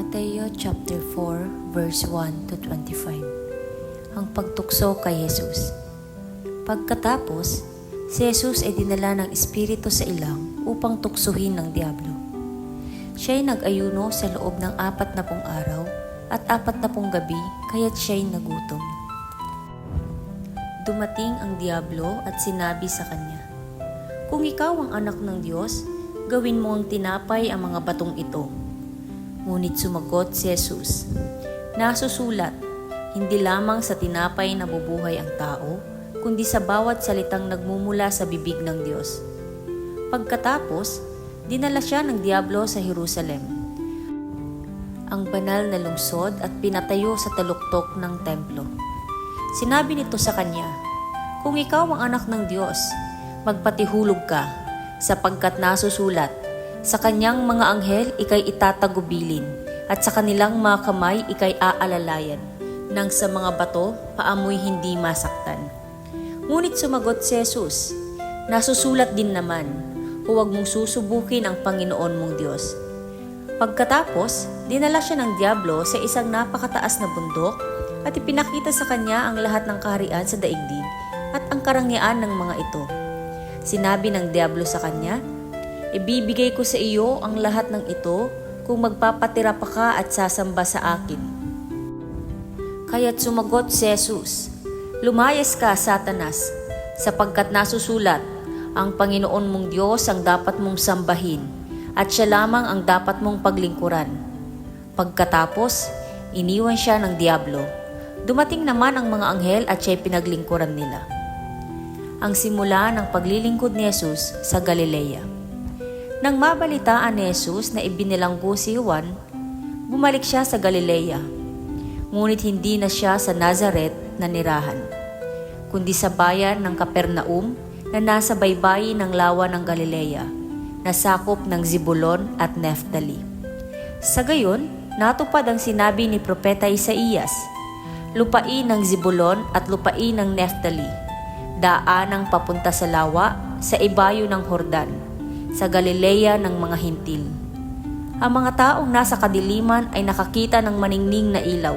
Mateo chapter 4 verse 1 to 25. Ang pagtukso kay Jesus. Pagkatapos, si Jesus ay dinala ng Espiritu sa ilang upang tuksuhin ng Diablo. Siya'y nag-ayuno sa loob ng 40 araw at 40 gabi kaya't siya'y nagutom. Dumating ang Diablo at sinabi sa kanya, "Kung ikaw ang anak ng Diyos, gawin mo ang tinapay ang mga batong ito." Ngunit sumagot si Jesus, "Nasusulat, hindi lamang sa tinapay nabubuhay ang tao, kundi sa bawat salitang nagmumula sa bibig ng Diyos." Pagkatapos, dinala siya ng Diablo sa Jerusalem, ang banal na lungsod, at pinatayo sa taluktok ng templo. Sinabi nito sa kanya, "Kung ikaw ang anak ng Diyos, magpatihulog ka, sapagkat nasusulat, sa kanyang mga anghel ikay itatagubilin, at sa kanilang mga kamay ikay aalalayan, nang sa mga bato paamoy hindi masaktan." Ngunit sumagot si Jesus, "Nasusulat din naman, huwag mong susubukin ang Panginoon mong Diyos." Pagkatapos, dinala siya ng Diablo sa isang napakataas na bundok at ipinakita sa kanya ang lahat ng kaharian sa daigdig at ang karangyaan ng mga ito. Sinabi ng Diablo sa kanya, "Ibibigay ko sa iyo ang lahat ng ito kung magpapatira pa ka at sasamba sa akin." Kaya't sumagot si Jesus, "Lumayas ka, Satanas, sapagkat nasusulat, ang Panginoon mong Diyos ang dapat mong sambahin, at siya lamang ang dapat mong paglingkuran." Pagkatapos, iniwan siya ng Diablo. Dumating naman ang mga anghel at siya'y pinaglingkuran nila. Ang simula ng paglilingkod ni Jesus sa Galilea. Nang mabalitaan ni Jesus na ibinilanggo si Juan, bumalik siya sa Galilea. Ngunit hindi na siya sa Nazaret na nirahan, kundi sa bayan ng Capernaum na nasa baybayin ng lawa ng Galilea, na sakop ng Zebulon at Neftali. Sa gayon, natupad ang sinabi ni Propeta Isaías, "Lupain ng Zebulon at lupain ng Neftali, daanang papunta sa lawa, sa ibayo ng Hordan, sa Galilea ng mga hintil." Ang mga taong nasa kadiliman ay nakakita ng maningning na ilaw.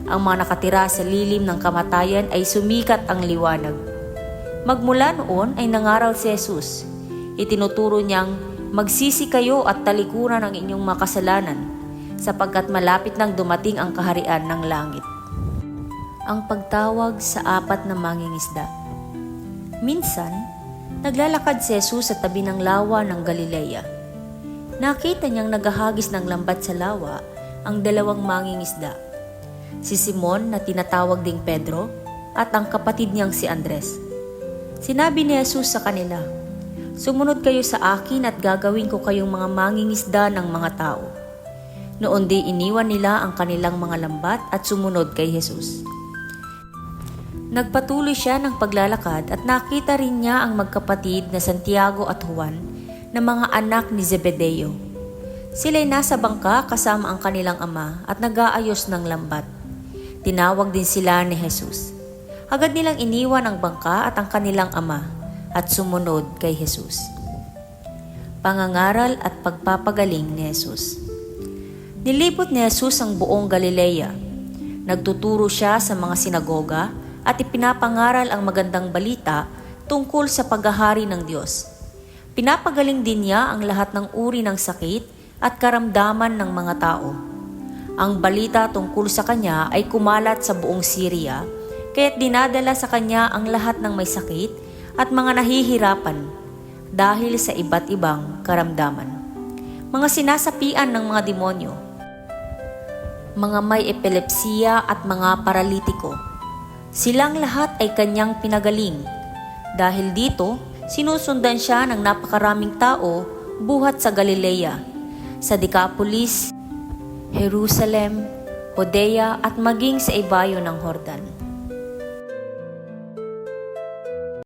Ang mga nakatira sa lilim ng kamatayan ay sumikat ang liwanag. Magmula noon ay nangaral si Jesus. Itinuturo niyang, "Magsisi kayo at talikuran ang inyong makasalanan, sapagkat malapit nang dumating ang kaharian ng langit." Ang pagtawag sa 4 na mangingisda. Minsan, naglalakad si Jesus sa tabi ng lawa ng Galilea. Nakita niyang naghahagis ng lambat sa lawa ang 2 mangingisda, si Simon na tinatawag ding Pedro at ang kapatid niyang si Andres. Sinabi ni Jesus sa kanila, "Sumunod kayo sa akin at gagawin ko kayong mga mangingisda ng mga tao." Noon di iniwan nila ang kanilang mga lambat at sumunod kay Jesus. Nagpatuloy siya ng paglalakad at nakita rin niya ang magkapatid na Santiago at Juan na mga anak ni Zebedeo. Sila'y nasa bangka kasama ang kanilang ama at nag-aayos ng lambat. Tinawag din sila ni Jesus. Agad nilang iniwan ang bangka at ang kanilang ama at sumunod kay Jesus. Pangangaral at pagpapagaling ni Jesus. Nilibot ni Jesus ang buong Galilea. Nagtuturo siya sa mga sinagoga at ipinapangaral ang magandang balita tungkol sa paghahari ng Diyos. Pinapagaling din niya ang lahat ng uri ng sakit at karamdaman ng mga tao. Ang balita tungkol sa kanya ay kumalat sa buong Syria, kaya't dinadala sa kanya ang lahat ng may sakit at mga nahihirapan dahil sa iba't ibang karamdaman. Mga sinasapian ng mga demonyo, mga may epilepsiya at mga paralitiko, silang lahat ay kanyang pinagaling. Dahil dito, sinusundan siya ng napakaraming tao buhat sa Galilea, sa Decapolis, Jerusalem, Judea at maging sa ibayo ng Hordan.